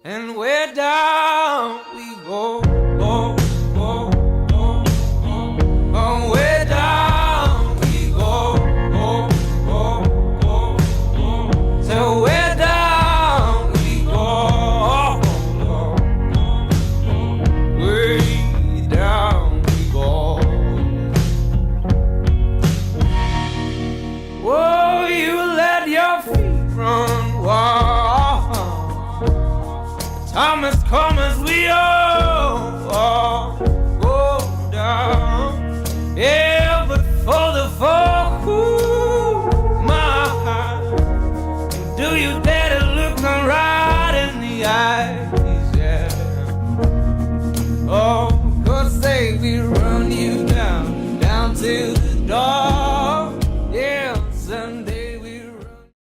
And where down we go, go, go, go, go. Oh, where down we go, go, go, go, go. So where down we go, go, go, way down we go. Oh, you let your feet run wild. Time has come as we all go down. Yeah, but for the folk who my, do you dare to look around?